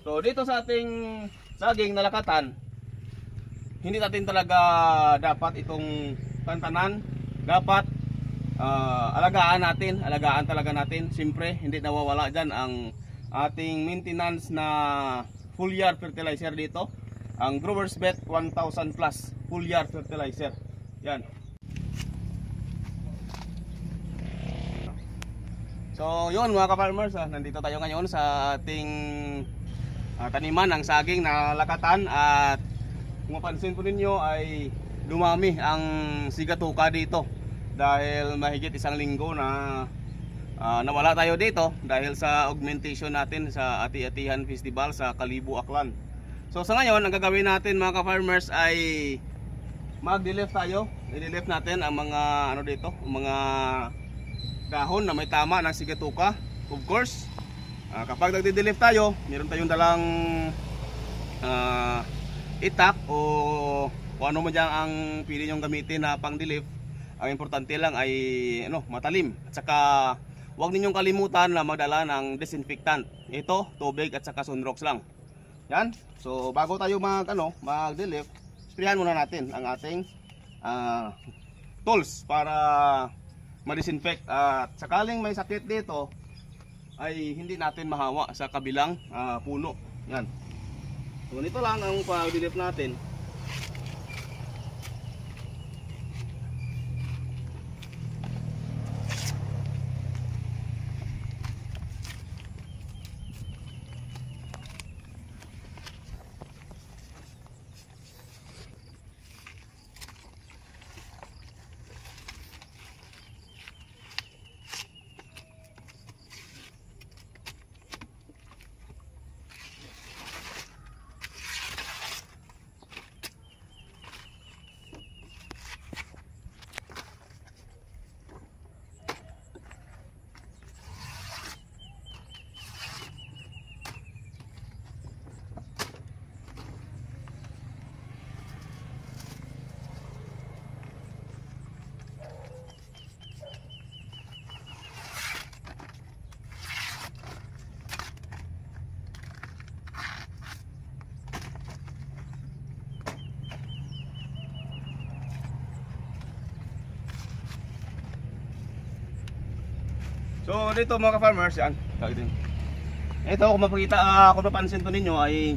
So dito sa ating saging na lakatan, hindi natin talaga dapat itong tantanan. Dapat alagaan talaga natin. Siyempre, hindi nawawala dyan ang ating maintenance na foliar fertilizer dito. Ang Growers Bet 1000 Plus foliar fertilizer. Yan. So yun mga ka-farmers, nandito tayo ngayon sa ating taniman ng saging na lakatan. At kung mapansin po ninyo ay dumami ang sigatuka dito dahil mahigit isang linggo na nawala tayo dito dahil sa augmentation natin sa Ati-Atihan Festival sa Kalibo, Aklan. So sa ngayon, ang gagawin natin mga ka-farmers ay mag-deleft tayo. I-deleft natin ang mga dito, mga dahon na may tama ng sigatuka. Of course, kapag nagde-deleft tayo, meron tayong dalang itak o kung ano man dyan ang pili nyong gamitin na pang-deleft. Ang importante lang ay matalim. At saka huwag ninyong kalimutan na magdala ng disinfectant. Ito, tubig at saka sunrox lang. Yan. So bago tayo mag-deleft, sprayan muna natin ang ating tools para ma-disinfect. At sakaling may sakit dito ay hindi natin mahawa sa kabilang puno. Yan. So nito lang ang pag-deleft natin. So dito mga ka-farmers, yan. Ito kung mapansin to ninyo ay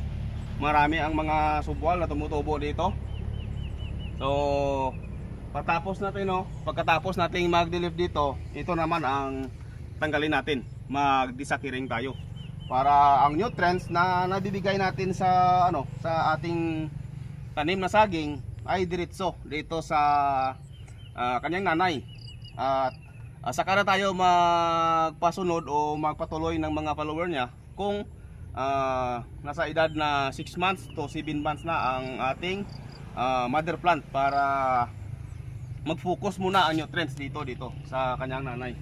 marami ang mga subwal na tumutubo dito. So pagkatapos natin mag-deleft dito, ito naman ang tanggalin natin. Mag-desakiring tayo para ang nutrients na nabibigay natin sa sa ating tanim na saging ay diretso dito sa kanyang nanay. At saka na tayo magpasunod o magpatuloy ng mga follower niya kung nasa edad na 6 months to 7 months na ang ating mother plant para mag-focus muna ang nutrients dito sa kanyang nanay.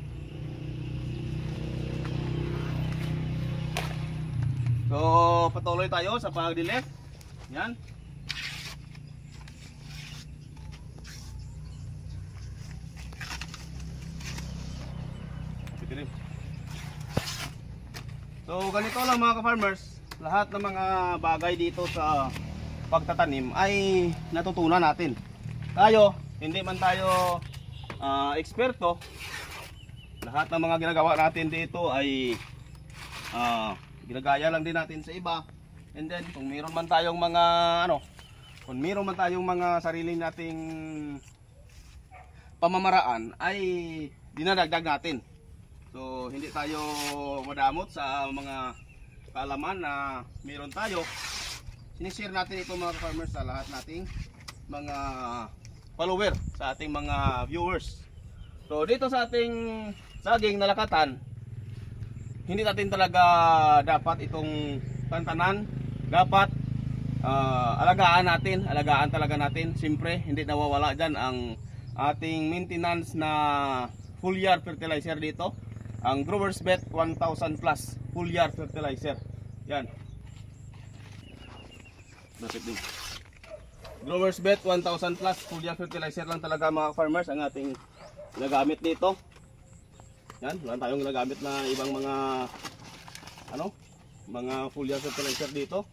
So patuloy tayo sa pag-deleft. Yan. So ganito lang mga ka-farmers, lahat ng mga bagay dito sa pagtatanim ay natutunan natin. Tayo, hindi man tayo eksperto, lahat ng mga ginagawa natin dito ay ginagaya lang din natin sa iba. And then kung mayroon man tayong mga sariling nating pamamaraan ay dinadagdag natin. So hindi tayo madamot sa mga kaalaman na meron tayo. Sinishare natin ito mga farmers sa lahat nating mga follower, sa ating mga viewers. So dito sa ating saging na lakatan, hindi natin talaga dapat itong tantanan. Dapat alagaan talaga natin. Siyempre hindi nawawala dyan ang ating maintenance na foliar fertilizer dito. Ang Growers Bet 1000 Plus foliar fertilizer. Yan. Growers Bet 1000 Plus foliar fertilizer lang talaga mga farmers ang ating ginagamit dito. Yan, wala tayong ginagamit na ibang mga mga foliar fertilizer dito.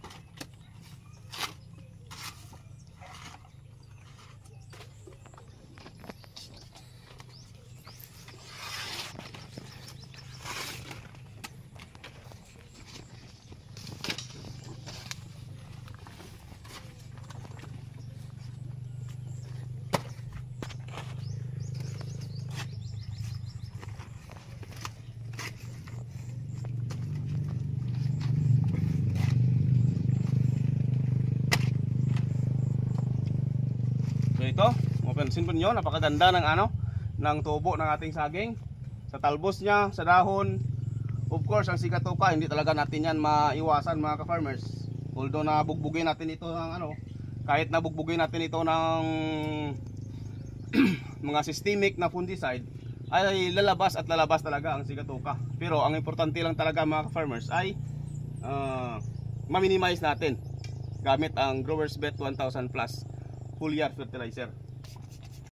So ito, mapansin po niyo, napakaganda ng ng tubo ng ating saging. Sa talbos niya, sa dahon. Of course, ang sigatoka, hindi talaga natin yan maiwasan mga ka-farmers. Although nabugbugin natin ito ng kahit nabugbugin natin ito ng mga systemic na fungicide, ay lalabas at lalabas talaga ang sigatoka. Pero ang importante lang talaga mga ka-farmers ay ma-minimize natin gamit ang Growers Bet 1000 Plus foliar fertilizer.